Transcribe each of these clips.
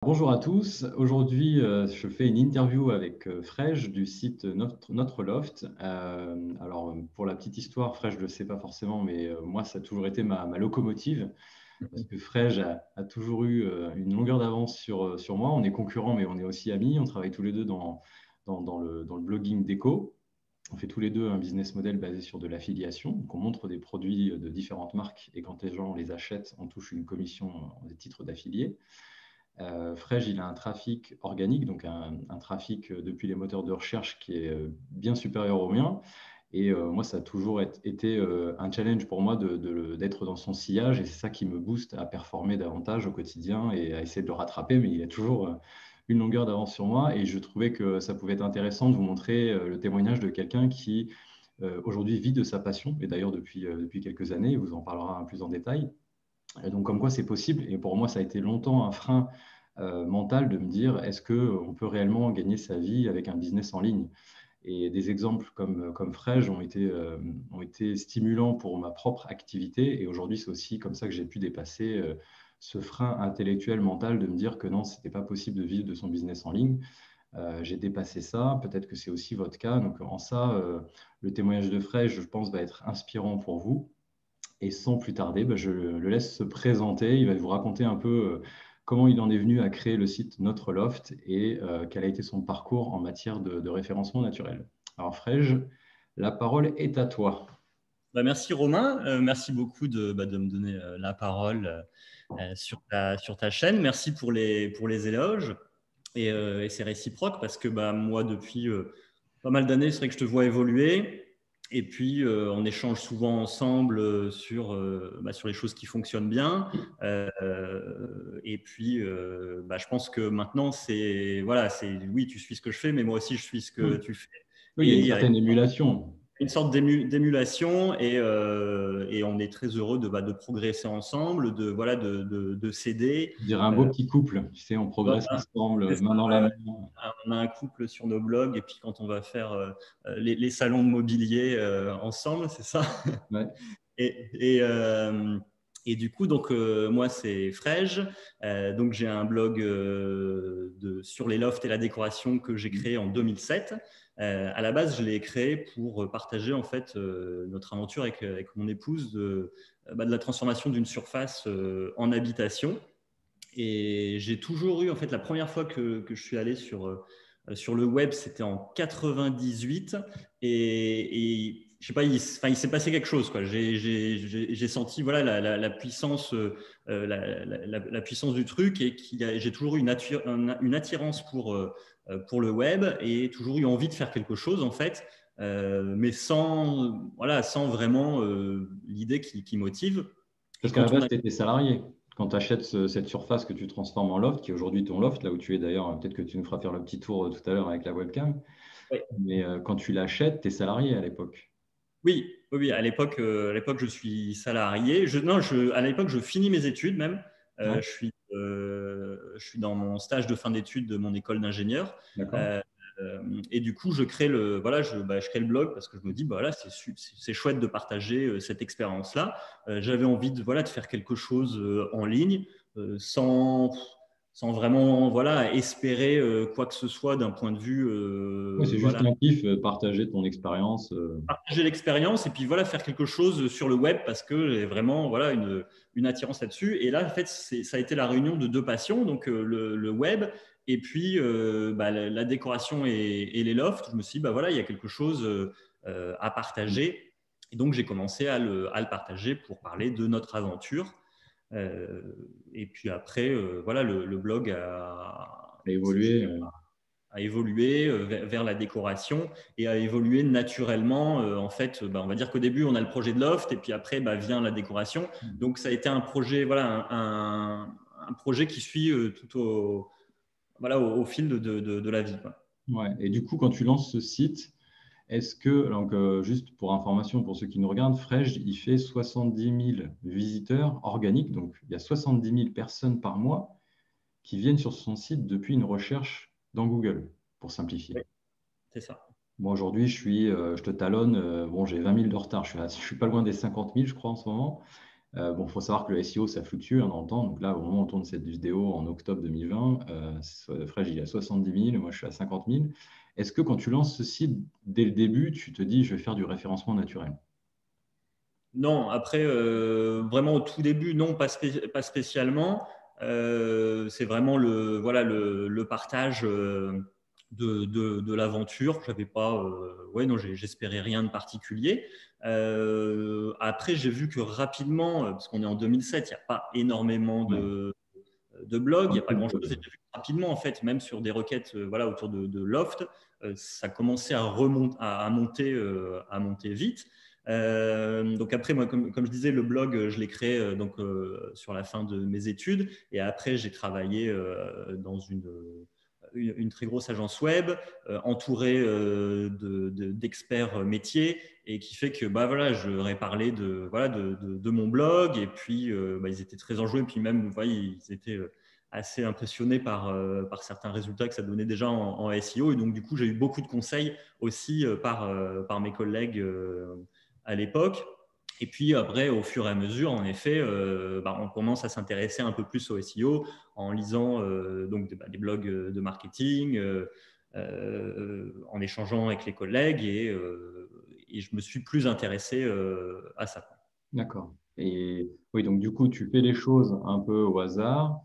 Bonjour à tous. Aujourd'hui, je fais une interview avec Fresh du site Notre Loft. Alors, pour la petite histoire, Fresh, je ne le sais pas forcément, mais moi, ça a toujours été ma locomotive parce que Fresh a toujours eu une longueur d'avance sur moi. On est concurrents, mais on est aussi amis. On travaille tous les deux dans le blogging déco. On fait tous les deux un business model basé sur de l'affiliation. Donc, on montre des produits de différentes marques et quand les gens les achètent, on touche une commission des titres d'affiliés. Fresh, il a un trafic organique, donc un trafic depuis les moteurs de recherche qui est bien supérieur au mien. Et moi, ça a toujours été un challenge pour moi d'être dans son sillage. Et c'est ça qui me booste à performer davantage au quotidien et à essayer de le rattraper. Mais il a toujours une longueur d'avance sur moi. Et je trouvais que ça pouvait être intéressant de vous montrer le témoignage de quelqu'un qui aujourd'hui vit de sa passion. Et d'ailleurs, depuis quelques années, il vous en parlera un plus en détail. Et donc, comme quoi c'est possible. Et pour moi, ça a été longtemps un frein mental de me dire, est-ce qu'on peut réellement gagner sa vie avec un business en ligne? Et des exemples comme Fresh ont été stimulants pour ma propre activité. Et aujourd'hui, c'est aussi comme ça que j'ai pu dépasser ce frein intellectuel mental de me dire que non, ce n'était pas possible de vivre de son business en ligne. J'ai dépassé ça. Peut-être que c'est aussi votre cas. Donc, en ça, le témoignage de Fresh, je pense, va être inspirant pour vous. Et sans plus tarder, je le laisse se présenter. Il va vous raconter un peu comment il en est venu à créer le site Notre Loft et quel a été son parcours en matière de référencement naturel. Alors, Fresh, la parole est à toi. Merci Romain, merci beaucoup de me donner la parole sur ta chaîne. Merci pour les éloges et c'est réciproque parce que moi, depuis pas mal d'années, c'est vrai que je te vois évoluer et puis on échange souvent ensemble sur les choses qui fonctionnent bien. Et puis, je pense que maintenant, oui, tu suis ce que je fais, mais moi aussi, je suis ce que tu fais. Oui, il y a Et une il y a certaine émulation. une sorte d'émulation et on est très heureux de progresser ensemble, de s'aider. Je dirais un beau petit couple. Tu sais, on progresse Voilà, c'est ensemble, ça, main dans la ouais, main. ouais. On a un couple sur nos blogs et puis quand on va faire les salons de mobilier ensemble, c'est ça. Ouais. Et, et, euh, et du coup, moi, c'est Fresh. Donc, j'ai un blog sur les lofts et la décoration que j'ai créé en 2007. À la base, je l'ai créé pour partager en fait notre aventure avec mon épouse de la transformation d'une surface en habitation. Et j'ai toujours eu, en fait, la première fois que je suis allé sur le web, c'était en 98. Et je sais pas, il s'est passé quelque chose, quoi. J'ai senti voilà, la puissance, la puissance du truc et j'ai toujours eu une attirance pour le web et toujours eu envie de faire quelque chose, en fait. Mais sans vraiment l'idée qui motive. Et Parce qu'à la quand on base, a tu étais salarié. Quand tu achètes cette surface que tu transformes en loft, qui est aujourd'hui ton loft, là où tu es d'ailleurs, peut-être que tu nous feras faire le petit tour tout à l'heure avec la webcam. Ouais. Mais quand tu l'achètes, tu es salarié à l'époque. Oui, oui, oui. À l'époque, je suis salarié. Non, à l'époque, je finis mes études même. Ouais, Je suis dans mon stage de fin d'études de mon école d'ingénieur. d'accord. Euh, et du coup, je crée le blog parce que je me dis, voilà, c'est chouette de partager cette expérience-là. J'avais envie de faire quelque chose en ligne sans vraiment espérer quoi que ce soit d'un point de vue Ouais, c'est juste un kiff, partager ton expérience. partager l'expérience et puis faire quelque chose sur le web parce que j'ai vraiment une attirance là-dessus. Et là, en fait, ça a été la réunion de deux passions, donc le web et puis la décoration et les lofts. Je me suis dit, il y a quelque chose à partager. Et donc, j'ai commencé à le partager pour parler de notre aventure. Euh, et puis après, le blog Évoluer. a évolué vers la décoration et a évolué naturellement. En fait, on va dire qu'au début, on a le projet de loft et puis après, vient la décoration. Donc, ça a été un projet, un projet qui suit tout au fil de la vie, quoi. Ouais. Et du coup, quand tu lances ce site, est-ce que, donc, juste pour information, pour ceux qui nous regardent, Fresh, il fait 70 000 visiteurs organiques. Donc, il y a 70 000 personnes par mois qui viennent sur son site depuis une recherche dans Google, pour simplifier. Oui, c'est ça. Moi, aujourd'hui, je te talonne. Bon, j'ai 20 000 de retard. Je suis pas loin des 50 000, je crois, en ce moment. Bon, il faut savoir que le SEO, ça fluctue dans le temps. Donc là, au moment où on tourne cette vidéo en octobre 2020, Fresh, il est à 70 000, moi, je suis à 50 000. Est-ce que quand tu lances ce site, dès le début, tu te dis, je vais faire du référencement naturel? Non, après, vraiment au tout début, non, pas spécialement. C'est vraiment voilà, le partage de l'aventure. J'avais pas, ouais, non, j'espérais rien de particulier. Après, j'ai vu que rapidement, parce qu'on est en 2007, il n'y a pas énormément Ouais. de blogs, il n'y a pas Beaucoup de grand-chose. Et choses. j'ai vu que rapidement, en fait, même sur des requêtes voilà, autour de Loft, ça commençait à monter vite. Donc après, moi, comme je disais, le blog, je l'ai créé sur la fin de mes études. Et après, j'ai travaillé dans une très grosse agence web, entourée d'experts métiers, et qui fait que voilà, je leur ai parlé de mon blog. Et puis, ils étaient très enjoués. Et puis même, vous voyez, ils étaient assez impressionnés par certains résultats que ça donnait déjà en SEO. Et donc, du coup, j'ai eu beaucoup de conseils aussi par mes collègues à l'époque. Et puis après, au fur et à mesure, en effet, on commence à s'intéresser un peu plus au SEO en lisant des blogs de marketing, en échangeant avec les collègues, et je me suis plus intéressé à ça. D'accord. Et oui, donc du coup, tu fais les choses un peu au hasard.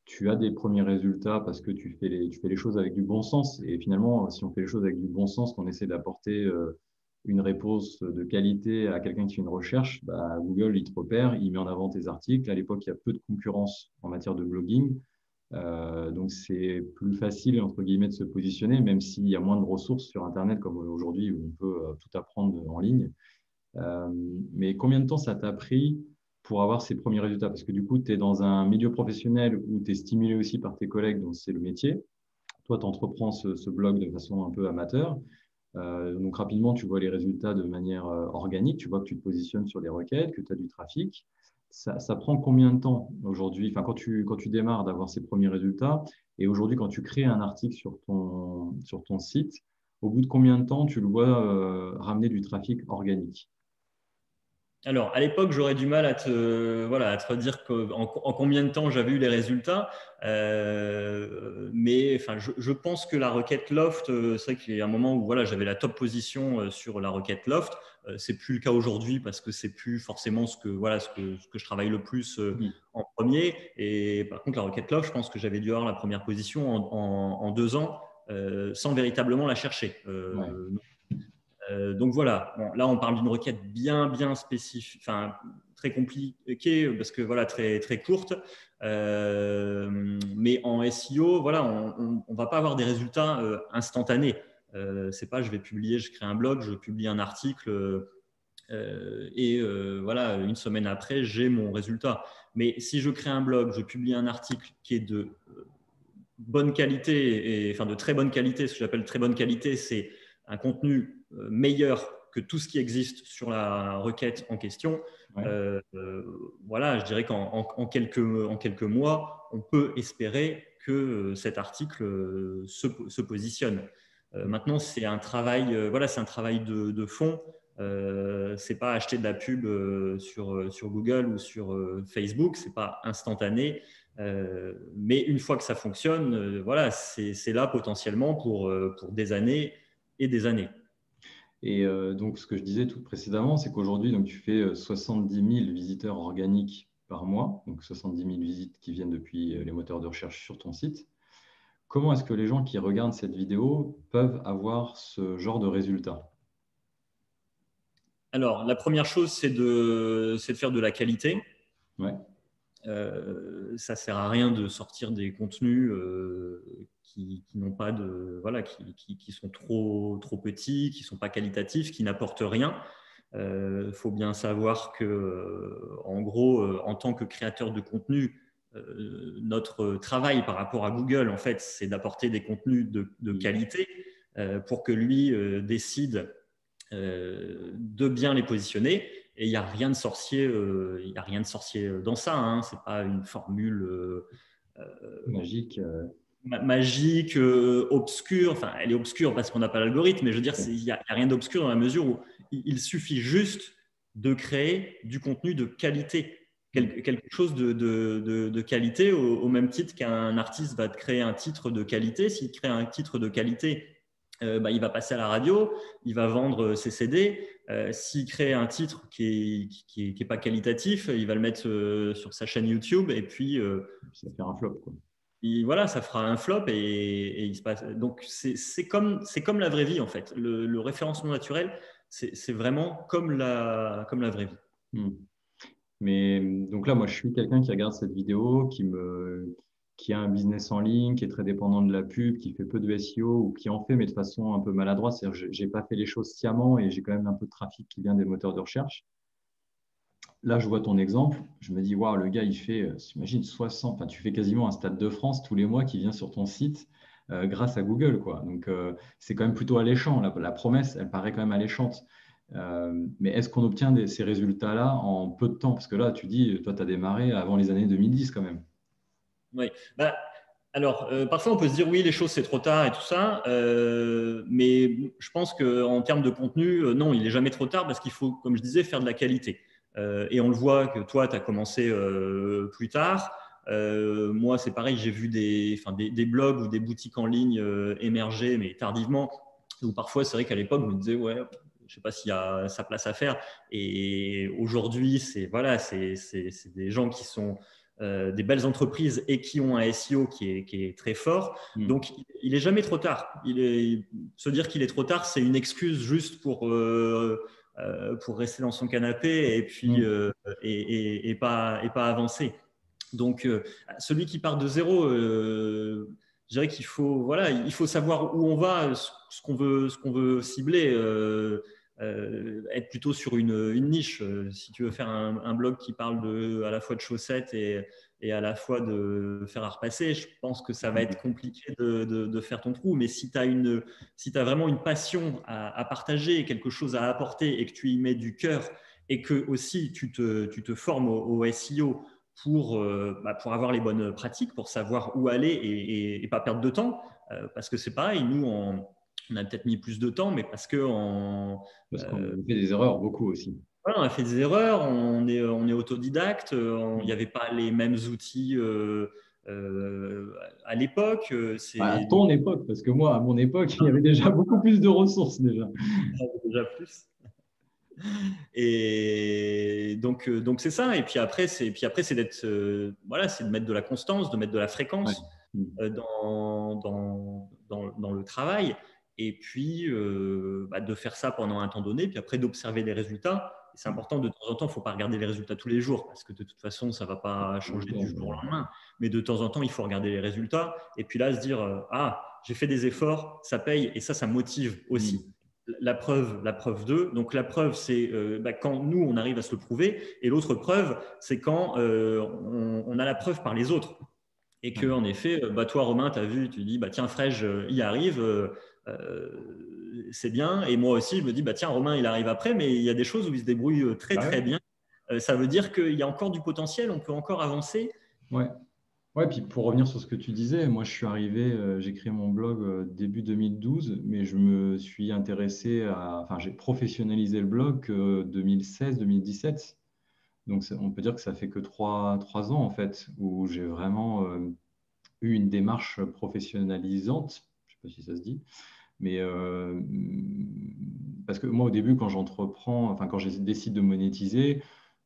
Tu as des premiers résultats parce que tu fais les choses avec du bon sens. Et finalement, si on fait les choses avec du bon sens, qu'on essaie d'apporter une réponse de qualité à quelqu'un qui fait une recherche, bah, Google, il te repère, il met en avant tes articles. À l'époque, il y a peu de concurrence en matière de blogging. Donc, c'est plus facile, entre guillemets, de se positionner, même s'il y a moins de ressources sur Internet comme aujourd'hui où on peut tout apprendre en ligne. Euh, mais combien de temps ça t'a pris pour avoir ces premiers résultats? Parce que du coup, tu es dans un milieu professionnel où tu es stimulé aussi par tes collègues, donc c'est le métier. Toi, tu entreprends ce blog de façon un peu amateur. Donc rapidement, tu vois les résultats de manière organique. Tu vois que tu te positionnes sur des requêtes, que tu as du trafic. Ça prend combien de temps aujourd'hui, enfin, quand tu démarres d'avoir ces premiers résultats et aujourd'hui, quand tu crées un article sur ton site, au bout de combien de temps tu le vois ramener du trafic organique? Alors, à l'époque, j'aurais du mal à te redire en combien de temps j'avais eu les résultats. Mais enfin, je pense que la requête Loft, c'est vrai qu'il y a un moment où voilà, j'avais la top position sur la requête Loft. C'est plus le cas aujourd'hui parce que c'est plus forcément ce que je travaille le plus en premier. Et par contre, la requête Loft, je pense que j'avais dû avoir la première position en 2 ans sans véritablement la chercher. Ouais. Donc voilà, bon, là on parle d'une requête bien spécifique, enfin très compliquée parce que voilà, très, très courte. Mais en SEO, voilà, on ne va pas avoir des résultats instantanés. C'est pas je vais publier, je crée un blog, je publie un article voilà, une semaine après, j'ai mon résultat. Mais si je crée un blog, je publie un article qui est de bonne qualité, enfin de très bonne qualité, ce que j'appelle très bonne qualité, c'est un contenu meilleur que tout ce qui existe sur la requête en question. Ouais. Voilà, je dirais en quelques mois, on peut espérer que cet article se positionne. Maintenant, c'est un travail, voilà, c'est un travail de fond. C'est pas acheter de la pub sur Google ou sur Facebook, c'est pas instantané. Mais une fois que ça fonctionne, voilà, c'est là potentiellement pour des années et des années. Et donc, ce que je disais tout précédemment, c'est qu'aujourd'hui, donc, tu fais 70 000 visiteurs organiques par mois, donc 70 000 visites qui viennent depuis les moteurs de recherche sur ton site. Comment est-ce que les gens qui regardent cette vidéo peuvent avoir ce genre de résultats? Alors, la première chose, c'est de faire de la qualité. Ouais, Ça sert à rien de sortir des contenus qui n'ont pas de voilà qui sont trop petits, qui sont pas qualitatifs, qui n'apportent rien. Faut bien savoir que en gros, en tant que créateur de contenu, notre travail par rapport à Google, en fait, c'est d'apporter des contenus de qualité pour que lui décide de bien les positionner. Et il n'y a rien de sorcier, il y a rien de sorcier dans ça. Hein. C'est pas une formule magique. magique, obscure. Enfin, elle est obscure parce qu'on n'a pas l'algorithme, mais je veux dire, il n'y a rien d'obscur dans la mesure où il suffit juste de créer du contenu de qualité. quelque chose de qualité, au même titre qu'un artiste va te créer un titre de qualité. S'il crée un titre de qualité, il va passer à la radio, il va vendre ses CD. S'il crée un titre qui est pas qualitatif, il va le mettre sur sa chaîne YouTube et puis Ça fait un flop, quoi. voilà, ça fera un flop et il se passe. Donc c'est comme la vraie vie en fait. Le référencement naturel, c'est vraiment comme la vraie vie. Hmm. Mais donc là, moi, je suis quelqu'un qui regarde cette vidéo, qui a un business en ligne, qui est très dépendant de la pub, qui fait peu de SEO ou qui en fait, mais de façon un peu maladroite. C'est-à-dire que je n'ai pas fait les choses sciemment et j'ai quand même un peu de trafic qui vient des moteurs de recherche. Là, je vois ton exemple, je me dis, waouh, le gars, il fait, imagine, 60, enfin, tu fais quasiment un Stade de France tous les mois qui vient sur ton site grâce à Google, quoi. Donc, c'est quand même plutôt alléchant. La promesse, elle paraît quand même alléchante. Mais est-ce qu'on obtient ces résultats-là en peu de temps? Parce que là, tu dis, toi, tu as démarré avant les années 2010 quand même. Oui. Alors, parfois, on peut se dire, oui, les choses, c'est trop tard et tout ça. Mais je pense qu'en termes de contenu, non, il n'est jamais trop tard parce qu'il faut, comme je disais, faire de la qualité. Et on le voit que toi, tu as commencé plus tard. Moi, c'est pareil, j'ai vu des blogs ou des boutiques en ligne émerger, mais tardivement. Ou parfois, c'est vrai qu'à l'époque, je me disais, ouais, je ne sais pas s'il y a sa place à faire. Et aujourd'hui, c'est des gens qui sont des belles entreprises et qui ont un SEO qui est très fort. Donc, il n'est jamais trop tard. Se dire qu'il est trop tard, c'est une excuse juste pour rester dans son canapé et puis et pas avancer. Donc, celui qui part de zéro, je dirais qu'il faut, voilà, il faut savoir où on va, ce qu'on veut cibler. Être plutôt sur une niche. Si tu veux faire un blog qui parle à la fois de chaussettes et à la fois de fer à repasser, je pense que ça va être compliqué de faire ton trou. Mais si tu as vraiment une passion à partager, quelque chose à apporter et que tu y mets du cœur et que aussi tu te formes au SEO pour avoir les bonnes pratiques, pour savoir où aller et pas perdre de temps, parce que c'est pareil, nous, on a peut-être mis plus de temps, mais parce Parce qu'on fait des erreurs beaucoup aussi. voilà, on a fait des erreurs, on est autodidacte, il n'y avait pas les mêmes outils à l'époque. À ton époque, parce que moi, à mon époque, il y avait déjà beaucoup plus de ressources déjà. Déjà plus. Et donc c'est ça. Et puis après, c'est d'être, voilà, c'est de mettre de la constance, de mettre de la fréquence dans le travail. Et puis de faire ça pendant un temps donné. Puis après, d'observer les résultats. Et c'est important de temps en temps, il ne faut pas regarder les résultats tous les jours parce que de toute façon, ça ne va pas changer du jour au lendemain. Mais de temps en temps, il faut regarder les résultats. Et puis là, se dire j'ai fait des efforts, ça paye. Et ça motive aussi. La preuve 2. Donc, la preuve, c'est quand nous, on arrive à se le prouver. Et l'autre preuve, c'est quand on a la preuve par les autres. Et qu'en effet, toi, Romain, tu as vu, tu dis, tiens, Frege, il arrive, c'est bien. Et moi aussi, je me dis, tiens, Romain, il arrive après, mais il y a des choses où il se débrouille très bien. Ça veut dire qu'il y a encore du potentiel, on peut encore avancer. Ouais, puis pour revenir sur ce que tu disais, moi je suis arrivé, j'ai créé mon blog début 2012, mais je me suis intéressé enfin j'ai professionnalisé le blog 2016-2017. Donc on peut dire que ça fait que trois ans en fait, où j'ai vraiment eu une démarche professionnalisante, je ne sais pas si ça se dit, mais parce que moi au début quand quand je décide de monétiser,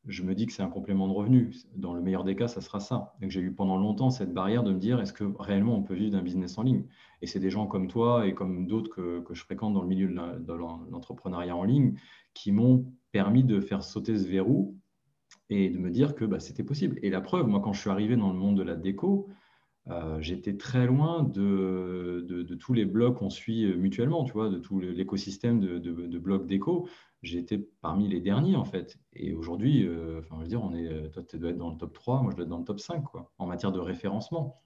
je me dis que c'est un complément de revenu. Dans le meilleur des cas, ça sera ça. Donc, j'ai eu pendant longtemps cette barrière de me dire, est-ce que réellement on peut vivre d'un business en ligne? Et c'est des gens comme toi et comme d'autres que je fréquente dans le milieu de l'entrepreneuriat en ligne qui m'ont permis de faire sauter ce verrou et de me dire que c'était possible. Et la preuve, moi, quand je suis arrivé dans le monde de la déco, j'étais très loin de tous les blogs qu'on suit mutuellement, tu vois, de tout l'écosystème de blogs déco. J'étais parmi les derniers, en fait. Et aujourd'hui, je veux dire, toi, tu dois être dans le top 3, moi, je dois être dans le top 5, quoi, en matière de référencement.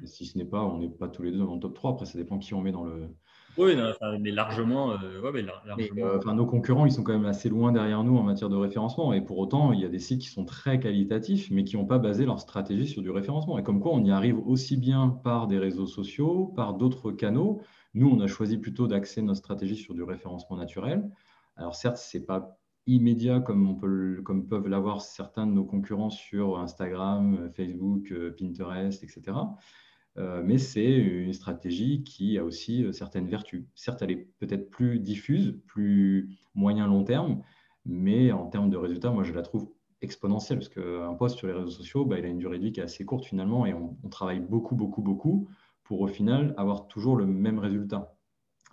Et si ce n'est pas, on n'est pas tous les deux dans le top 3. Après, ça dépend qui on met dans le, Oui, non, mais largement. nos concurrents, ils sont quand même assez loin derrière nous en matière de référencement. Et pour autant, il y a des sites qui sont très qualitatifs, mais qui n'ont pas basé leur stratégie sur du référencement. Et comme quoi, on y arrive aussi bien par des réseaux sociaux, par d'autres canaux. Nous, on a choisi plutôt d'axer notre stratégie sur du référencement naturel. Alors certes, c'est pas immédiat comme peuvent l'avoir certains de nos concurrents sur Instagram, Facebook, Pinterest, etc. Mais c'est une stratégie qui a aussi certaines vertus. Certes, elle est peut-être plus diffuse, plus moyen-long terme, mais en termes de résultats, moi, je la trouve exponentielle parce qu'un post sur les réseaux sociaux, bah, il a une durée de vie qui est assez courte finalement et on travaille beaucoup, beaucoup, beaucoup pour au final avoir toujours le même résultat.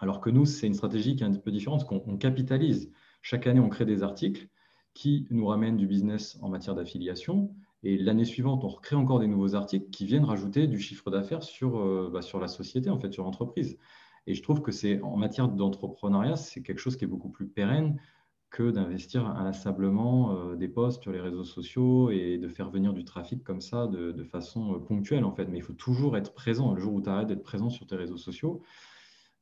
Alors que nous, c'est une stratégie qui est un petit peu différente parce qu'on capitalise. Chaque année, on crée des articles qui nous ramènent du business en matière d'affiliation. Et l'année suivante, on recrée encore des nouveaux articles qui viennent rajouter du chiffre d'affaires sur la société, en fait, sur l'entreprise. Et je trouve que c'est en matière d'entrepreneuriat, c'est quelque chose qui est beaucoup plus pérenne que d'investir inlassablement des posts sur les réseaux sociaux et de faire venir du trafic comme ça de façon ponctuelle, en fait. Mais il faut toujours être présent. Le jour où tu arrêtes d'être présent sur tes réseaux sociaux,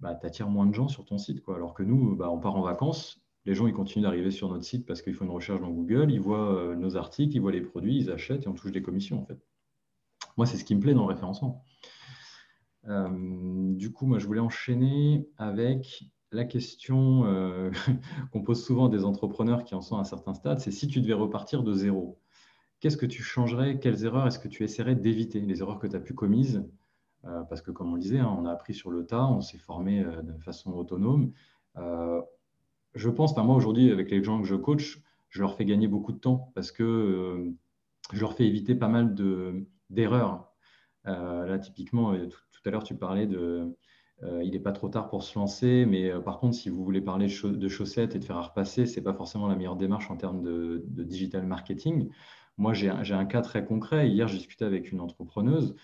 bah, tu attires moins de gens sur ton site, quoi. Alors que nous, bah, on part en vacances, les gens ils continuent d'arriver sur notre site parce qu'ils font une recherche dans Google, ils voient nos articles, ils voient les produits, ils achètent et on touche des commissions, en fait. Moi, c'est ce qui me plaît dans le référencement. Du coup, moi, je voulais enchaîner avec la question qu'on pose souvent à des entrepreneurs qui en sont à un certain stade, c'est si tu devais repartir de zéro, qu'est-ce que tu changerais? Quelles erreurs est-ce que tu essaierais d'éviter? Les erreurs que tu as pu commises, parce que comme on le disait, hein, on a appris sur le tas, on s'est formé de façon autonome. Euh, je pense, enfin, moi aujourd'hui, avec les gens que je coach, je leur fais gagner beaucoup de temps parce que je leur fais éviter pas mal d'erreurs. Là, typiquement, tout à l'heure, tu parlais il n'est pas trop tard pour se lancer, mais par contre, si vous voulez parler de chaussettes et de faire à repasser, ce n'est pas forcément la meilleure démarche en termes de digital marketing. Moi, j'ai un cas très concret. Hier, j'ai discuté avec une entrepreneuse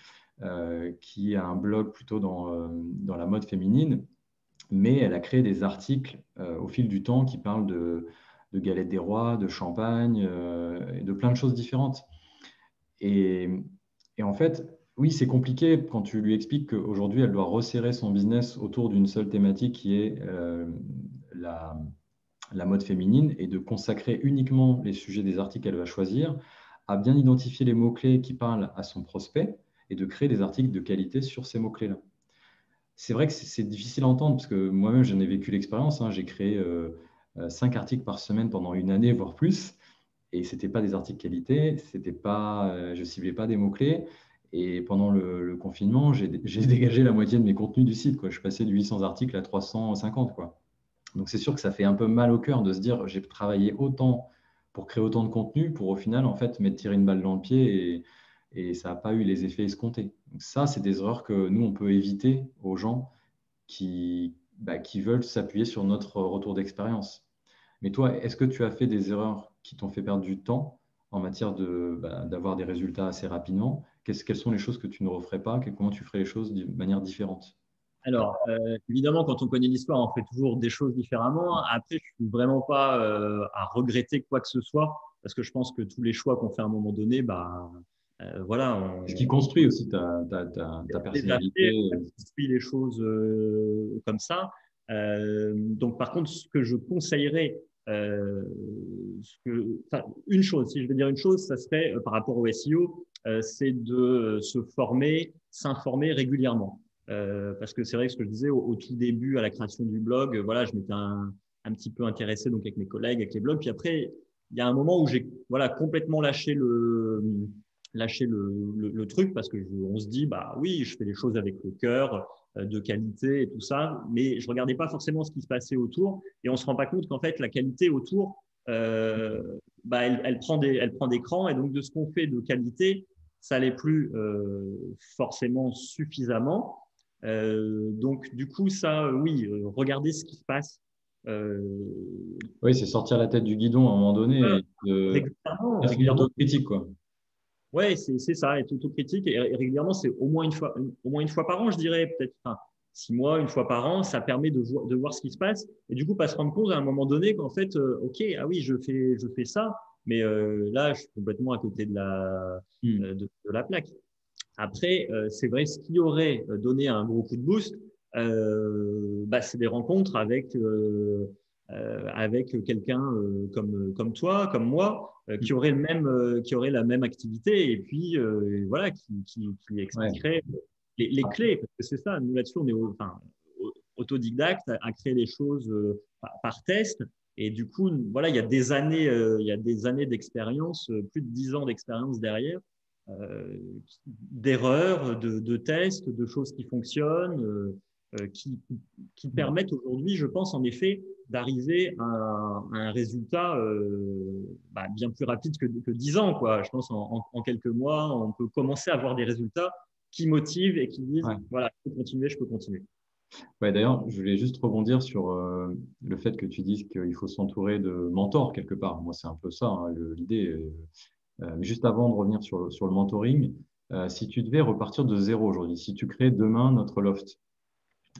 qui a un blog plutôt dans la mode féminine, mais elle a créé des articles au fil du temps qui parlent de galettes des rois, de champagne, et de plein de choses différentes. Et, et en fait, oui, c'est compliqué quand tu lui expliques qu'aujourd'hui, elle doit resserrer son business autour d'une seule thématique qui est la, la mode féminine et de consacrer uniquement les sujets des articles qu'elle va choisir, à bien identifier les mots-clés qui parlent à son prospect et de créer des articles de qualité sur ces mots-clés-là. C'est vrai que c'est difficile à entendre parce que moi-même, j'en ai vécu l'expérience, hein. J'ai créé 5 articles par semaine pendant une année, voire plus. Et ce n'était pas des articles qualité, c'était pas, je ne ciblais pas des mots-clés. Et pendant le confinement, j'ai dégagé la moitié de mes contenus du site, quoi. Je passais de 800 articles à 350, quoi. Donc c'est sûr que ça fait un peu mal au cœur de se dire j'ai travaillé autant pour créer autant de contenu pour au final en fait m'être tiré une balle dans le pied et ça n'a pas eu les effets escomptés. Donc ça, c'est des erreurs que nous, on peut éviter aux gens qui veulent s'appuyer sur notre retour d'expérience. Mais toi, est-ce que tu as fait des erreurs qui t'ont fait perdre du temps en matière d'avoir des résultats assez rapidement? Quelles sont les choses que tu ne referais pas? Comment tu ferais les choses de manière différente? Alors, évidemment, quand on connaît l'histoire, on fait toujours des choses différemment. Après, je suis vraiment pas à regretter quoi que ce soit, parce que je pense que tous les choix qu'on fait à un moment donné, bah, voilà, C'est ce qui construit aussi ta les a fait, personnalité. on suit les choses comme ça. Donc, par contre, ce que je conseillerais, une chose, si je veux dire une chose, ça serait par rapport au SEO, c'est de se former, s'informer régulièrement. Parce que c'est vrai que ce que je disais au tout début, à la création du blog, voilà, je m'étais un petit peu intéressé donc avec mes collègues, avec les blogs. Puis après, il y a un moment où j'ai voilà complètement lâché le truc parce que on se dit bah oui, je fais les choses avec le cœur, de qualité et tout ça, mais je regardais pas forcément ce qui se passait autour et on se rend pas compte qu'en fait la qualité autour, bah elle prend des crans et donc de ce qu'on fait de qualité, ça l'est plus forcément suffisamment. Donc du coup ça, oui, regardez ce qui se passe. Euh, Oui, c'est sortir la tête du guidon à un moment donné et de régulièrement, faire son régulièrement. autocritique, quoi. Ouais, c'est ça, être autocritique et régulièrement, c'est au moins une fois par an, je dirais, peut-être enfin, 6 mois, une fois par an, ça permet de voir ce qui se passe et du coup, pas se rendre compte à un moment donné qu'en fait, ok, ah oui, je fais ça, mais là, je suis complètement à côté Hmm. de la plaque. Après, c'est vrai, ce qui aurait donné un gros coup de boost, bah, c'est des rencontres avec quelqu'un comme toi, comme moi, qui aurait qui aurait la même activité et puis voilà, qui Ouais. expliquerait les clés, parce que c'est ça, nous là-dessus, on est autodidacte à créer les choses par test. Et du coup, voilà, il y a des années d'expérience, plus de 10 ans d'expérience derrière, euh, d'erreurs, de tests, de choses qui fonctionnent, qui permettent aujourd'hui, je pense, en effet, d'arriver à un résultat bien plus rapide que 10 ans, quoi. Je pense en quelques mois, on peut commencer à avoir des résultats qui motivent et qui disent, Ouais. voilà, je peux continuer, je peux continuer. Ouais, d'ailleurs, je voulais juste rebondir sur le fait que tu dises qu'il faut s'entourer de mentors quelque part. Moi, c'est un peu ça, hein, l'idée. Mais juste avant de revenir sur le mentoring, si tu devais repartir de zéro aujourd'hui, si tu crées demain notre loft,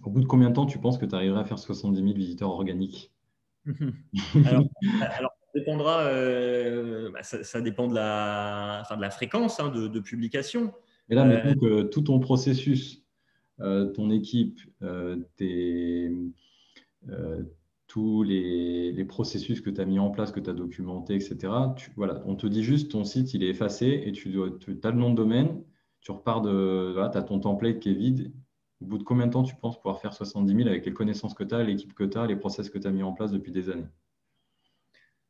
au bout de combien de temps tu penses que tu arriverais à faire 70 000 visiteurs organiques? Alors, ça dépendra, ça dépend de la fréquence hein, de publication. Et là, Euh, mettons que tout ton processus, ton équipe, euh, tous les processus que tu as mis en place, que tu as documentés, etc. Voilà, on te dit juste ton site, il est effacé et tu as le nom de domaine, tu repars voilà, tu as ton template qui est vide. Au bout de combien de temps tu penses pouvoir faire 70 000 avec les connaissances que tu as, l'équipe que tu as, les process que tu as mis en place depuis des années?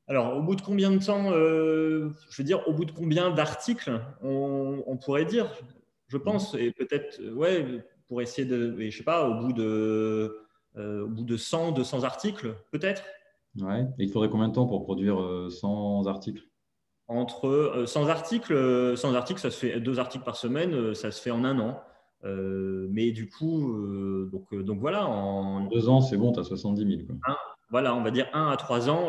alors, au bout de combien de temps, je veux dire, au bout de combien d'articles, on pourrait dire, je pense, et peut-être, ouais, pour essayer de, je sais pas, au bout de 100, 200 articles, peut-être. Ouais. Et il faudrait combien de temps pour produire 100 articles? Entre 100 articles, ça se fait 2 articles par semaine, ça se fait en un an. Mais du coup, donc voilà, En 2 ans, c'est bon, tu as 70 000, quoi. un- voilà, on va dire 1 à 3 ans,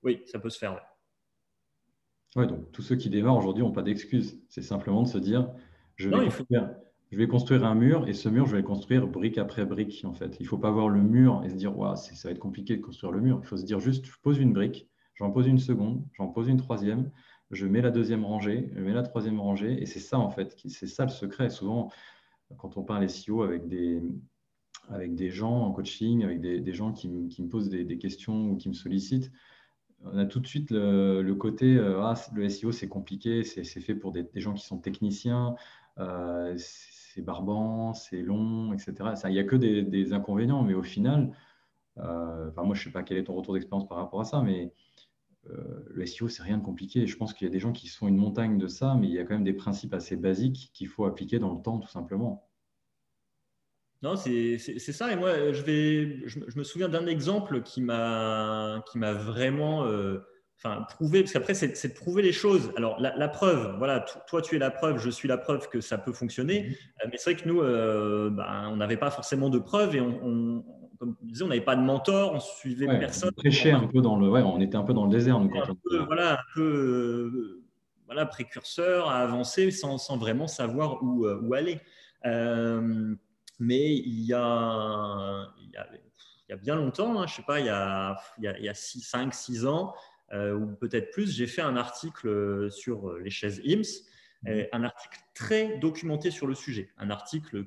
oui, ça peut se faire. Ouais. Ouais, donc tous ceux qui démarrent aujourd'hui n'ont pas d'excuses. C'est simplement de se dire, je vais Non, il faut. construire, je vais construire un mur et ce mur, je vais le construire brique après brique, en fait. Il ne faut pas voir le mur et se dire, ouah, ça va être compliqué de construire le mur. Il faut se dire juste, je pose une brique, j'en pose une seconde, j'en pose une troisième, je mets la deuxième rangée, je mets la troisième rangée. Et c'est ça, en fait, c'est ça le secret. Souvent, quand on parle SEO avec des gens en coaching, avec des gens qui me posent des questions ou qui me sollicitent, on a tout de suite le côté le SEO c'est compliqué, c'est fait pour des gens qui sont techniciens, c'est barbant, c'est long, etc. Il n'y a que des inconvénients, mais au final, enfin, moi je ne sais pas quel est ton retour d'expérience par rapport à ça, mais le SEO c'est rien de compliqué. Je pense qu'il y a des gens qui se font une montagne de ça, mais il y a quand même des principes assez basiques qu'il faut appliquer dans le temps tout simplement. Non, c'est ça. Et moi, je me souviens d'un exemple qui m'a vraiment prouvé, parce qu'après, c'est de prouver les choses. Alors, la preuve, voilà, toi, tu es la preuve, je suis la preuve que ça peut fonctionner. Mhm. Mais c'est vrai que nous, on n'avait pas forcément de preuves et comme tu disais, on n'avait pas de mentor, on suivait Ouais, personne. on prêchait un peu ouais, on était un peu dans le désert nous, quand on était là. Voilà, un peu voilà, précurseur à avancer sans vraiment savoir où aller. Euh, mais il y a bien longtemps, hein, je ne sais pas, il y a 5, 6 ans, ou peut-être plus, j'ai fait un article sur les chaises IMSS, Mhm. un article très documenté sur le sujet, un article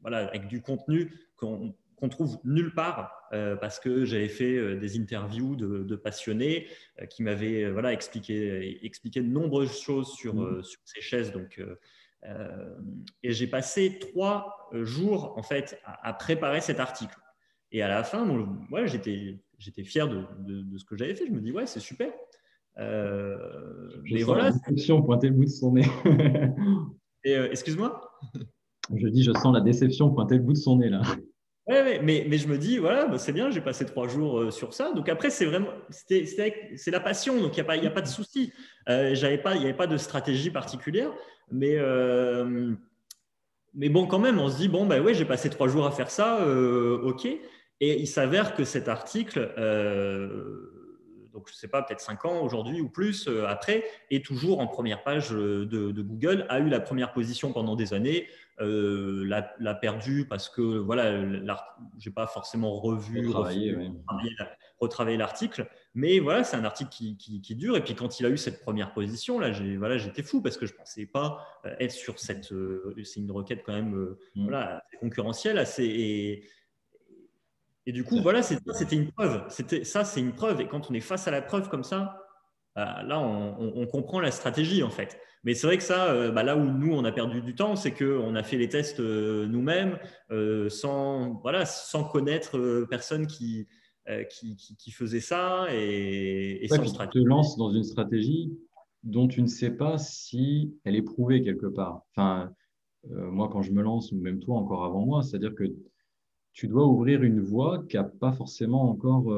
voilà, avec du contenu qu'on trouve nulle part parce que j'avais fait des interviews de passionnés qui m'avaient voilà, expliqué de nombreuses choses sur ces chaises. Et j'ai passé 3 jours en fait à préparer cet article. Et à la fin, ouais, j'étais fier de ce que j'avais fait. Je me dis, ouais, c'est super. Je Mais sens la voilà. déception pointer le bout de son nez. Excuse-moi. Je dis, je sens la déception pointer le bout de son nez là. Ouais, ouais, mais je me dis, voilà, bah, c'est bien, j'ai passé 3 jours sur ça. Donc après, c'est la passion, donc il y a pas de souci. Il n'y avait pas de stratégie particulière, mais, euh, mais bon, quand même, on se dit, bon, bah ouais, j'ai passé 3 jours à faire ça, ok. Et il s'avère que cet article, donc je ne sais pas, peut-être 5 ans aujourd'hui ou plus après, est toujours en première page de Google, a eu la première position pendant des années, l'a perdu parce que voilà, j'ai pas forcément revu, Retravailler, refait, oui. retravaillé l'article, mais voilà, c'est un article qui dure. Et puis quand il a eu cette première position, là, j'étais fou parce que je pensais pas être sur c'est une requête quand même Mm. voilà, assez concurrentielle, et du coup, voilà, c'était une preuve. C'est une preuve. Et quand on est face à la preuve comme ça, là, on comprend la stratégie, en fait. Mais c'est vrai que ça, là où nous, on a perdu du temps, c'est qu'on a fait les tests nous-mêmes, sans connaître personne qui faisait ça et Ouais, sans puis tu te stratégie. lances dans une stratégie dont tu ne sais pas si elle est prouvée quelque part. Enfin, moi, quand je me lance, ou même toi encore avant moi, c'est-à-dire que tu dois ouvrir une voie qui n'a pas forcément encore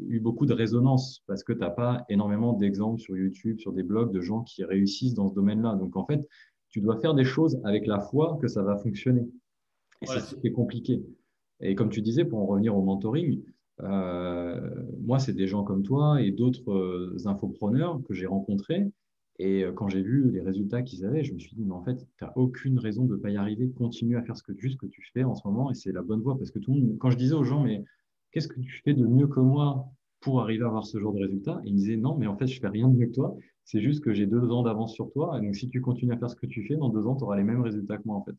eu beaucoup de résonance parce que tu n'as pas énormément d'exemples sur YouTube, sur des blogs de gens qui réussissent dans ce domaine-là. Donc, en fait, tu dois faire des choses avec la foi que ça va fonctionner. Et c'est Voilà, ce qui est compliqué. Et comme tu disais, pour en revenir au mentoring, moi, c'est des gens comme toi et d'autres infopreneurs que j'ai rencontrés. Et quand j'ai vu les résultats qu'ils avaient, je me suis dit, mais en fait, tu n'as aucune raison de ne pas y arriver. Continue à faire juste ce que tu fais en ce moment et c'est la bonne voie. Parce que tout le monde, quand je disais aux gens, mais qu'est-ce que tu fais de mieux que moi pour arriver à avoir ce genre de résultats? Ils me disaient, non, mais en fait, je fais rien de mieux que toi. C'est juste que j'ai 2 ans d'avance sur toi. Et donc, si tu continues à faire ce que tu fais, dans 2 ans, tu auras les mêmes résultats que moi, en fait.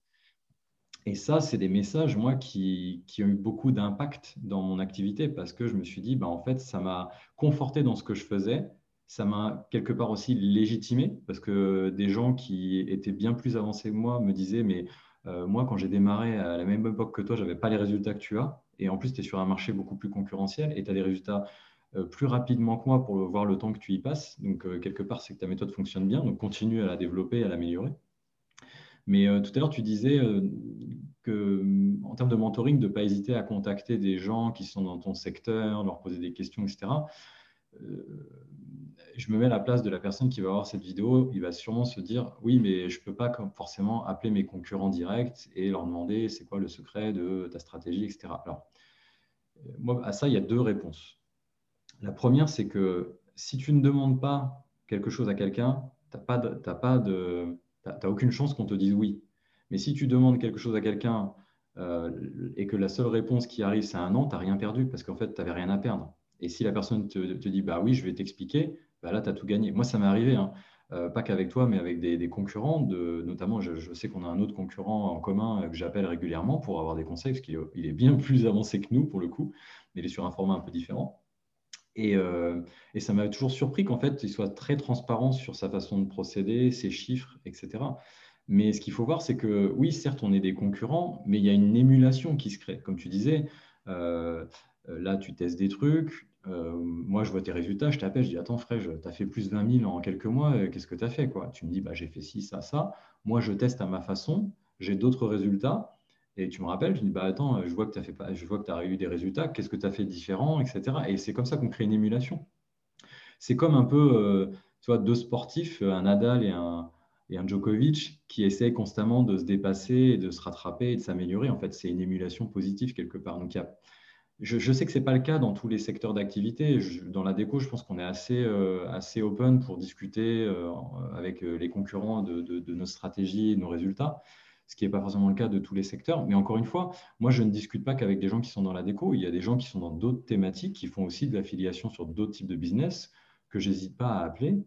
Et ça, c'est des messages, moi, qui ont eu beaucoup d'impact dans mon activité parce que je me suis dit, bah, en fait, ça m'a conforté dans ce que je faisais. Ça m'a quelque part aussi légitimé parce que des gens qui étaient bien plus avancés que moi me disaient, mais moi, quand j'ai démarré à la même époque que toi, je n'avais pas les résultats que tu as. Et en plus, tu es sur un marché beaucoup plus concurrentiel et tu as des résultats plus rapidement que moi pour voir le temps que tu y passes. Donc, quelque part, c'est que ta méthode fonctionne bien. Donc, continue à la développer, à l'améliorer. Mais tout à l'heure, tu disais que, en termes de mentoring, de ne pas hésiter à contacter des gens qui sont dans ton secteur, leur poser des questions, etc. Euh, je me mets à la place de la personne qui va voir cette vidéo. Il va sûrement se dire, oui, mais je ne peux pas forcément appeler mes concurrents directs et leur demander c'est quoi le secret de ta stratégie, etc. Alors, moi, à ça, il y a 2 réponses. La première, c'est que si tu ne demandes pas quelque chose à quelqu'un, tu n'as t'as aucune chance qu'on te dise oui. Mais si tu demandes quelque chose à quelqu'un et que la seule réponse qui arrive, c'est un non, tu n'as rien perdu parce qu'en fait, tu n'avais rien à perdre. Et si la personne te dit, bah oui, je vais t'expliquer, bah là, tu as tout gagné. Moi, ça m'est arrivé, hein. Pas qu'avec toi, mais avec des concurrents. Notamment, je sais qu'on a un autre concurrent en commun que j'appelle régulièrement pour avoir des conseils, parce qu'il est bien plus avancé que nous, pour le coup, mais il est sur un format un peu différent. Et, euh, et ça m'a toujours surpris qu'en fait, il soit très transparent sur sa façon de procéder, ses chiffres, etc. Mais ce qu'il faut voir, c'est que oui, certes, on est des concurrents, mais il y a une émulation qui se crée. Comme tu disais, euh, là, tu testes des trucs. Moi, je vois tes résultats, je t'appelle, je dis, attends, frère, tu as fait plus de 20 000 en quelques mois, qu'est-ce que tu as fait, quoi? Tu me dis, bah, j'ai fait ci, ça, ça. Moi, je teste à ma façon, j'ai d'autres résultats. Et tu me rappelles, je dis, bah attends, je vois que tu as fait pas, je vois que tu as eu des résultats, qu'est-ce que tu as fait de différent, etc. Et c'est comme ça qu'on crée une émulation. C'est comme un peu, tu vois, 2 sportifs, un Nadal et un Djokovic, qui essayent constamment de se dépasser, et de se rattraper et de s'améliorer. En fait, c'est une émulation positive quelque part. Donc, je sais que ce n'est pas le cas dans tous les secteurs d'activité. Dans la déco, je pense qu'on est assez open pour discuter avec les concurrents de nos stratégies et de nos résultats, ce qui n'est pas forcément le cas de tous les secteurs. Mais encore une fois, moi, je ne discute pas qu'avec des gens qui sont dans la déco. Il y a des gens qui sont dans d'autres thématiques, qui font aussi de l'affiliation sur d'autres types de business que j'hésite pas à appeler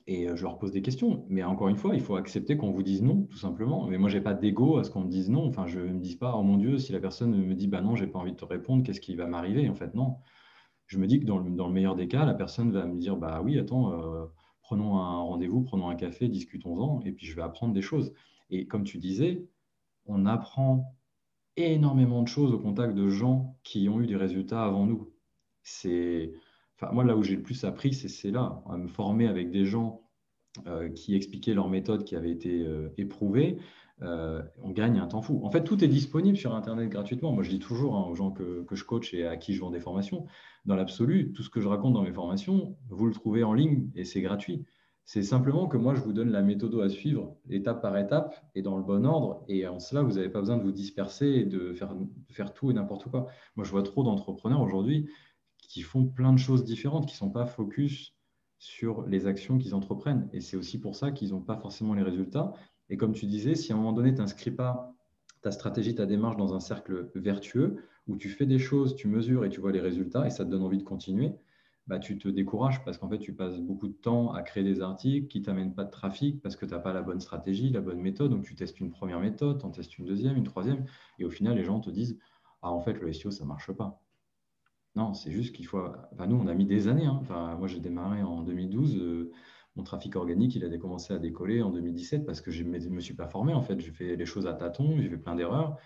et je leur pose des questions. Mais encore une fois, il faut accepter qu'on vous dise non, tout simplement. Mais moi, j'ai pas d'ego à ce qu'on me dise non. Enfin, je ne me dis pas, oh mon Dieu, si la personne me dit, bah non, j'ai pas envie de te répondre, qu'est-ce qui va m'arriver? En fait, non. Je me dis que dans le meilleur des cas, la personne va me dire, bah oui, attends, prenons un rendez-vous, prenons un café, discutons-en, et puis je vais apprendre des choses. Et comme tu disais, on apprend énormément de choses au contact de gens qui ont eu des résultats avant nous. C'est, enfin, moi, là où j'ai le plus appris, c'est là, à me former avec des gens qui expliquaient leur méthode qui avait été éprouvée. On gagne un temps fou. En fait, tout est disponible sur Internet gratuitement. Moi, je dis toujours aux gens que je coach et à qui je vends des formations, dans l'absolu, tout ce que je raconte dans mes formations, vous le trouvez en ligne et c'est gratuit. C'est simplement que moi, je vous donne la méthode à suivre, étape par étape, et dans le bon ordre. Et en cela, vous n'avez pas besoin de vous disperser et de faire tout et n'importe quoi. Moi, je vois trop d'entrepreneurs aujourd'hui qui font plein de choses différentes, qui ne sont pas focus sur les actions qu'ils entreprennent. Et c'est aussi pour ça qu'ils n'ont pas forcément les résultats. Et comme tu disais, si à un moment donné, tu n'inscris pas ta stratégie, ta démarche dans un cercle vertueux, où tu fais des choses, tu mesures et tu vois les résultats, et ça te donne envie de continuer, bah, tu te décourages parce qu'en fait, tu passes beaucoup de temps à créer des articles qui ne t'amènent pas de trafic parce que tu n'as pas la bonne stratégie, la bonne méthode. Donc, tu testes une première méthode, tu en testes une deuxième, une troisième, et au final, les gens te disent, ah, en fait, le SEO, ça ne marche pas. Non, c'est juste qu'il faut. Enfin, nous, on a mis des années, hein. Enfin, moi, j'ai démarré en 2012. Mon trafic organique, il a commencé à décoller en 2017 parce que je ne me suis pas formé. En fait, j'ai fait les choses à tâtons, j'ai fait plein d'erreurs.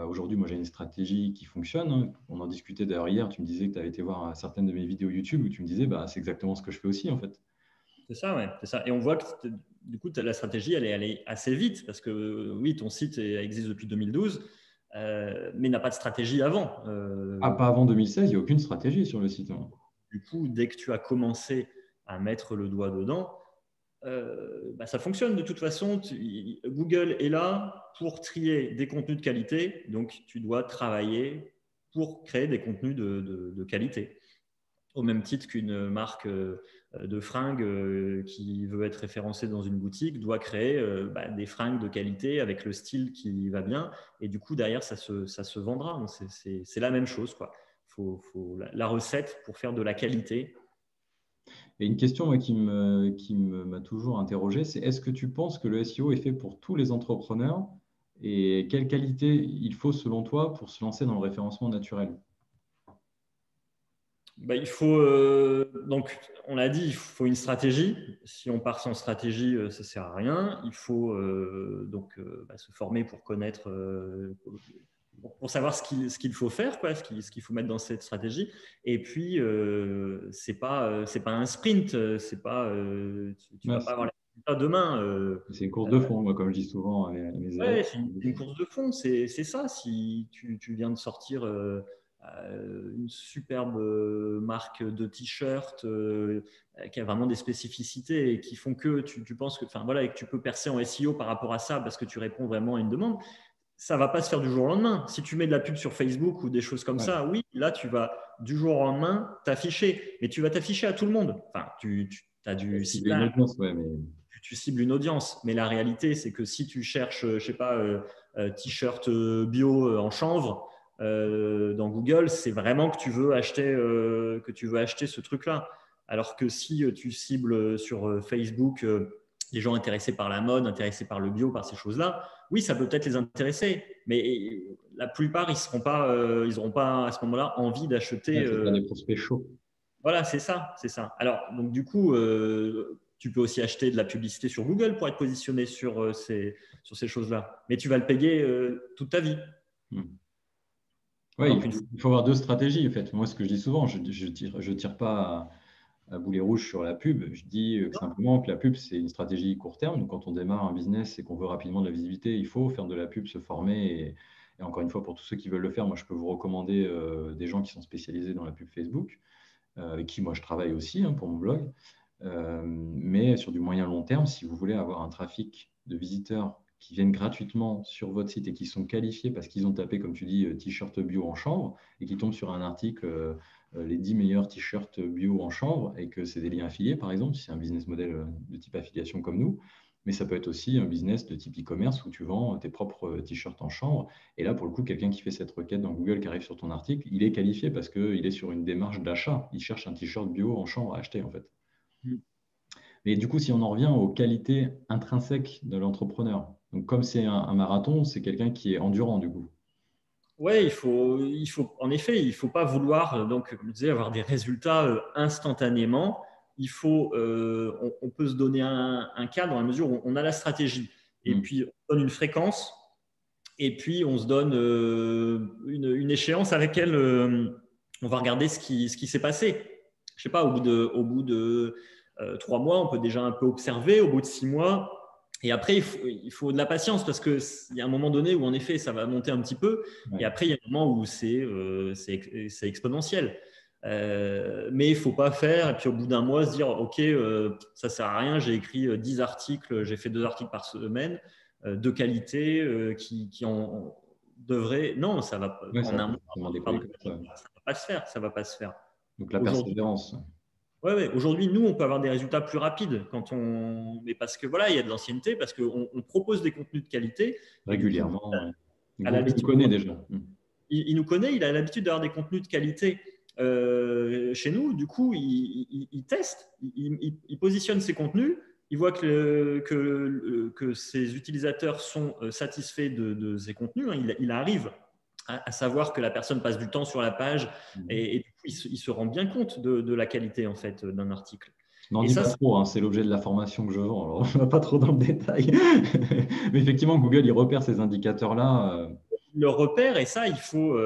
Aujourd'hui, moi, j'ai une stratégie qui fonctionne, hein. On en discutait d'ailleurs hier. Tu me disais que tu avais été voir certaines de mes vidéos YouTube où tu me disais, bah, c'est exactement ce que je fais aussi, en fait. C'est ça, ouais, c'est ça. Et on voit que du coup, la stratégie, elle est allée assez vite parce que oui, ton site existe depuis 2012, mais n'a pas de stratégie avant. Ah, pas avant 2016, il n'y a aucune stratégie sur le site, hein. Du coup, dès que tu as commencé à mettre le doigt dedans, bah, ça fonctionne de toute façon. Google est là pour trier des contenus de qualité, donc tu dois travailler pour créer des contenus de qualité. Au même titre qu'une marque de fringues qui veut être référencée dans une boutique doit créer bah, des fringues de qualité avec le style qui va bien. Et du coup, derrière, ça se vendra. C'est la même chose, quoi. Faut la recette pour faire de la qualité. Et une question moi, qui m'a toujours interrogé, c'est est-ce que tu penses que le SEO est fait pour tous les entrepreneurs et quelle qualité il faut selon toi pour se lancer dans le référencement naturel? Bah, il faut, donc, on l'a dit, il faut une stratégie. Si on part sans stratégie, ça ne sert à rien. Il faut bah, se former pour connaître, pour savoir ce qu'il faut faire, quoi, ce qu'il faut mettre dans cette stratégie. Et puis, c'est pas un sprint. C'est pas, tu vas pas avoir les résultats demain. C'est une course de fond, moi, comme je dis souvent à mes élèves. Ouais, c'est une course de fond, c'est ça. Si tu viens de sortir une superbe marque de t-shirt qui a vraiment des spécificités et qui font que tu penses que, enfin voilà, et que tu peux percer en SEO par rapport à ça parce que tu réponds vraiment à une demande, ça va pas se faire du jour au lendemain. Si tu mets de la pub sur Facebook ou des choses comme ça, oui, là tu vas du jour au lendemain t'afficher, mais tu vas t'afficher à tout le monde. Enfin, tu as du ciblage. Tu cibles une audience. Mais la réalité, c'est que si tu cherches, je sais pas, t-shirt bio en chanvre dans Google, c'est vraiment que tu veux acheter ce truc-là. Alors que si tu cibles sur Facebook les gens intéressés par la mode, intéressés par le bio, par ces choses-là, oui, ça peut peut-être les intéresser. Mais la plupart, ils n'auront pas à ce moment-là envie d'acheter. C'est pas des prospects chauds. Voilà, c'est ça, c'est ça. Alors, donc du coup, tu peux aussi acheter de la publicité sur Google pour être positionné sur ces choses-là. Mais tu vas le payer toute ta vie. Oui, il faut avoir deux stratégies. En fait. Moi, ce que je dis souvent, je ne tire pas à boulet rouge sur la pub. Je dis simplement que la pub, c'est une stratégie court terme. Donc, quand on démarre un business et qu'on veut rapidement de la visibilité, il faut faire de la pub, se former. Et encore une fois, pour tous ceux qui veulent le faire, moi, je peux vous recommander des gens qui sont spécialisés dans la pub Facebook, avec qui moi, je travaille aussi pour mon blog. Mais sur du moyen long terme, si vous voulez avoir un trafic de visiteurs qui viennent gratuitement sur votre site et qui sont qualifiés parce qu'ils ont tapé, comme tu dis, t-shirt bio en chanvre et qui tombent sur un article les 10 meilleurs t-shirts bio en chanvre et que c'est des liens affiliés, par exemple, si c'est un business model de type affiliation comme nous. Mais ça peut être aussi un business de type e-commerce où tu vends tes propres t-shirts en chanvre. Et là, pour le coup, quelqu'un qui fait cette requête dans Google, qui arrive sur ton article, il est qualifié parce qu'il est sur une démarche d'achat. Il cherche un t-shirt bio en chanvre à acheter, en fait. Mais du coup, si on en revient aux qualités intrinsèques de l'entrepreneur, donc comme c'est un marathon, c'est quelqu'un qui est endurant du coup. Oui, en effet, il ne faut pas vouloir, donc, comme je disais, avoir des résultats instantanément. On peut se donner un cadre dans la mesure où on a la stratégie. Et puis, on donne une fréquence. Et puis, on se donne une échéance avec laquelle on va regarder ce qui s'est passé. Je ne sais pas, au bout de 3 mois, on peut déjà un peu observer. Au bout de 6 mois, et après, il faut de la patience parce qu'il y a un moment donné où, en effet, ça va monter un petit peu. Ouais. Et après, il y a un moment où c'est exponentiel. Mais il ne faut pas faire. Et puis, au bout d'un mois, se dire, OK, ça ne sert à rien. J'ai écrit 10 articles. J'ai fait 2 articles par semaine de qualité qui en devraient… Non, ça va ouais, en un mois. Ça ne va pas se faire. Ça va pas se faire. Donc, la persévérance. Ouais. Aujourd'hui, nous, on peut avoir des résultats plus rapides mais parce que voilà, il y a de l'ancienneté, parce qu'on propose des contenus de qualité régulièrement. Il nous connaît déjà. Il nous connaît, il a l'habitude d'avoir des contenus de qualité chez nous. Du coup, il teste, il positionne ses contenus, il voit que ses utilisateurs sont satisfaits de ces contenus. Il arrive à savoir que la personne passe du temps sur la page et du coup, il se rend bien compte de la qualité en fait d'un article. N'en dis pas trop, c'est l'objet de la formation que je vends, alors on ne va pas trop dans le détail. Mais effectivement, Google, il repère ces indicateurs-là le repère et ça, il faut,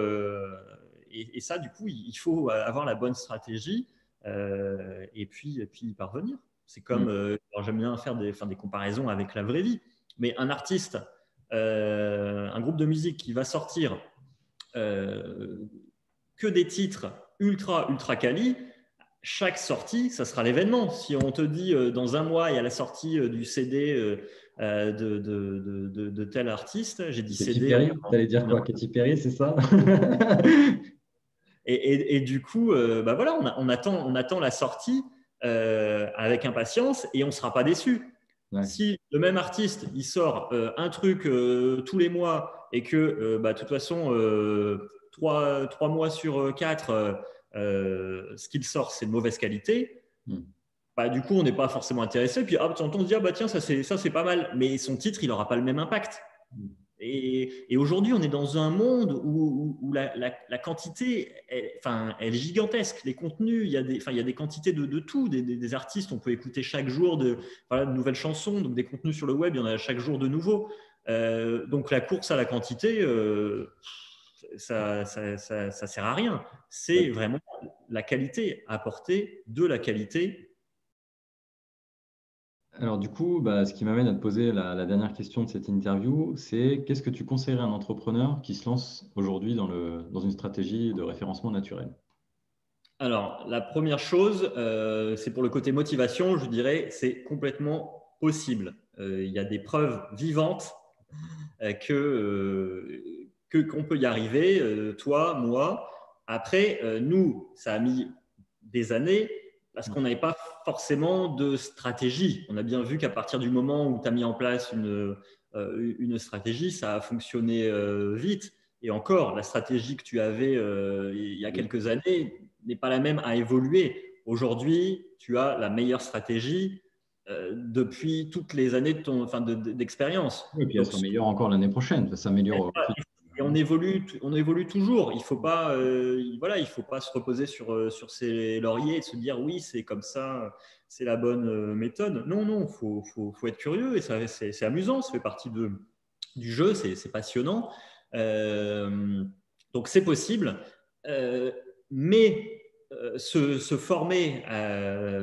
et ça, du coup, il faut avoir la bonne stratégie et puis y parvenir. C'est comme, alors j'aime bien faire des comparaisons avec la vraie vie, mais un artiste, un groupe de musique qui va sortir que des titres ultra quali, chaque sortie, ça sera l'événement. Si on te dit dans un mois, il y a la sortie du CD de tel artiste, j'ai dit Katy CD. Perry, tu allais dire quoi? Katy Perry, c'est ça? Et du coup, bah voilà, on attend la sortie avec impatience et on ne sera pas déçu. Ouais. Si le même artiste il sort un truc tous les mois et que bah, de toute façon, 3 mois sur 4, ce qu'il sort, c'est de mauvaise qualité, bah, du coup, on n'est pas forcément intéressé. Puis, on se dit, ah, bah, tiens, ça, c'est pas mal. Mais son titre, il n'aura pas le même impact. Et aujourd'hui, on est dans un monde où la quantité, elle est gigantesque. Les contenus, il y a des quantités de tout. Des artistes, on peut écouter chaque jour de nouvelles chansons. Donc, des contenus sur le web, il y en a chaque jour de nouveaux. Donc, la course à la quantité, ça sert à rien. C'est vraiment la qualité, apporter de la qualité. Alors du coup, bah, ce qui m'amène à te poser la dernière question de cette interview, c'est qu'est-ce que tu conseillerais à un entrepreneur qui se lance aujourd'hui dans une stratégie de référencement naturel? Alors, la première chose, c'est pour le côté motivation, je dirais, c'est complètement possible. Il y a des preuves vivantes qu'on peut y arriver, toi, moi. Après, nous, ça a mis des années parce qu'on n'avait pas forcément de stratégie. On a bien vu qu'à partir du moment où tu as mis en place une stratégie, ça a fonctionné vite. Et encore, la stratégie que tu avais il y a quelques années n'est pas la même à évoluer. Aujourd'hui, tu as la meilleure stratégie depuis toutes les années d'expérience. Et puis elle s'améliore encore l'année prochaine, ça s'améliore. Et on évolue toujours. Il faut pas, il faut pas se reposer sur ses lauriers et se dire oui, c'est comme ça, c'est la bonne méthode. Non, non, faut être curieux et ça, c'est amusant, ça fait partie du jeu, c'est passionnant. Donc c'est possible, mais se former,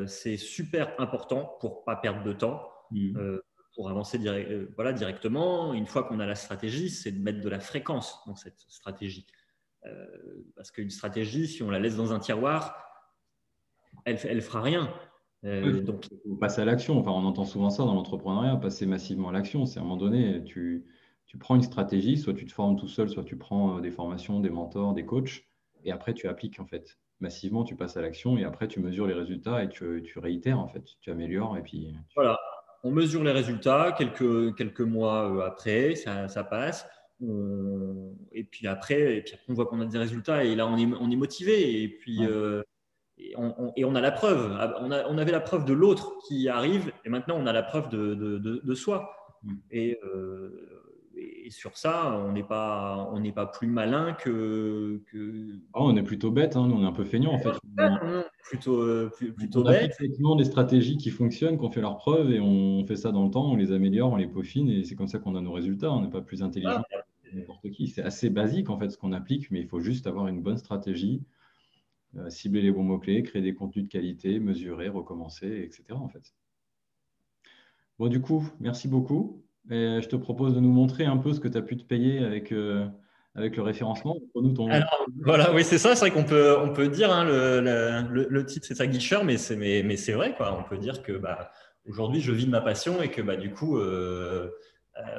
c'est super important pour pas perdre de temps. Pour avancer directement. Une fois qu'on a la stratégie, c'est de mettre de la fréquence dans cette stratégie. Parce qu'une stratégie, si on la laisse dans un tiroir, elle fera rien. Donc, il faut passer à l'action. Enfin, on entend souvent ça dans l'entrepreneuriat, passer massivement à l'action. C'est à un moment donné, tu prends une stratégie, soit tu te formes tout seul, soit tu prends des formations, des mentors, des coachs, et après tu appliques en fait. Massivement, tu passes à l'action et après tu mesures les résultats et tu réitères en fait. Tu améliores et puis. Voilà, on mesure les résultats quelques mois après, ça passe. Et puis après, on voit qu'on a des résultats et là on est motivé. Et puis et on a la preuve. On avait la preuve de l'autre qui arrive et maintenant on a la preuve de soi. Et sur ça, on n'est pas plus malin que... Oh, on est plutôt bête, hein. Nous, on est un peu feignants en fait. Plutôt On applique bête. effectivement des stratégies qui fonctionnent, qui ont fait leurs preuves et on fait ça dans le temps, on les améliore, on les peaufine et c'est comme ça qu'on a nos résultats. On n'est pas plus intelligent que n'importe qui. C'est assez basique en fait ce qu'on applique, mais il faut juste avoir une bonne stratégie, cibler les bons mots-clés, créer des contenus de qualité, mesurer, recommencer, etc. en fait. Bon, du coup, merci beaucoup. Et je te propose de nous montrer un peu ce que tu as pu te payer avec le référencement. Alors, voilà, oui, c'est ça. C'est vrai on peut dire hein, le titre, c'est ça, Guicheur, mais c'est vrai, quoi. On peut dire que bah, aujourd'hui, je vis de ma passion et que bah, du coup,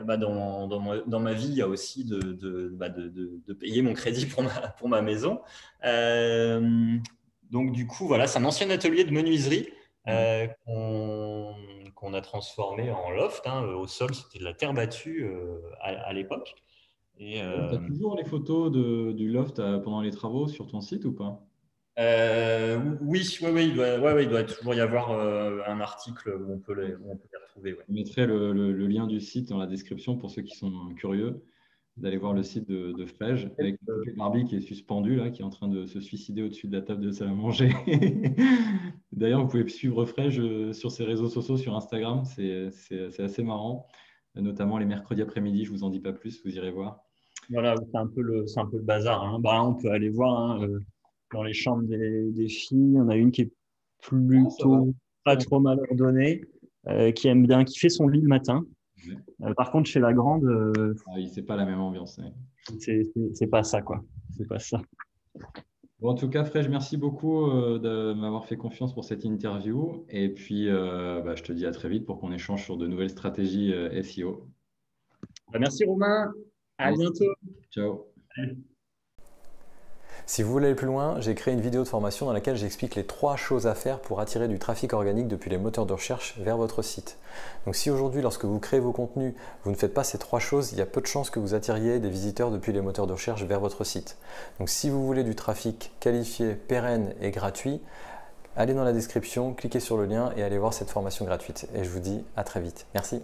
dans ma vie, il y a aussi de payer mon crédit pour ma maison. Donc, du coup, voilà, c'est un ancien atelier de menuiserie qu'on a transformé en loft. Hein. Au sol, c'était de la terre battue à l'époque. Tu as toujours les photos du loft pendant les travaux sur ton site ou pas? Oui, il doit toujours y avoir un article où on peut les retrouver. Ouais. Je mettrai le lien du site dans la description pour ceux qui sont curieux d'aller voir le site de Frege avec Barbie qui est suspendu là, qui est en train de se suicider au-dessus de la table de salle à manger. D'ailleurs, vous pouvez suivre Frege sur ses réseaux sociaux, sur Instagram, c'est assez marrant, notamment les mercredis après-midi, je vous en dis pas plus, vous irez voir. Voilà, c'est un peu le bazar, hein. Bah, on peut aller voir, hein, dans les chambres des filles. On a une qui est Ah, ça va. plutôt Ça pas va. trop mal ordonnée, qui aime bien, qui fait son lit le matin. Ouais. Par contre, chez la grande, Ah oui, c'est pas la même ambiance. Ouais. c'est pas ça, quoi. C'est pas ça. Bon, en tout cas, Frèche, merci beaucoup de m'avoir fait confiance pour cette interview. Et puis, bah, je te dis à très vite pour qu'on échange sur de nouvelles stratégies SEO. Bah, merci Romain. À Allez, bientôt. ciao. Si vous voulez aller plus loin, j'ai créé une vidéo de formation dans laquelle j'explique les 3 choses à faire pour attirer du trafic organique depuis les moteurs de recherche vers votre site. Donc si aujourd'hui, lorsque vous créez vos contenus, vous ne faites pas ces 3 choses, il y a peu de chances que vous attiriez des visiteurs depuis les moteurs de recherche vers votre site. Donc si vous voulez du trafic qualifié, pérenne et gratuit, allez dans la description, cliquez sur le lien et allez voir cette formation gratuite. Et je vous dis à très vite. Merci.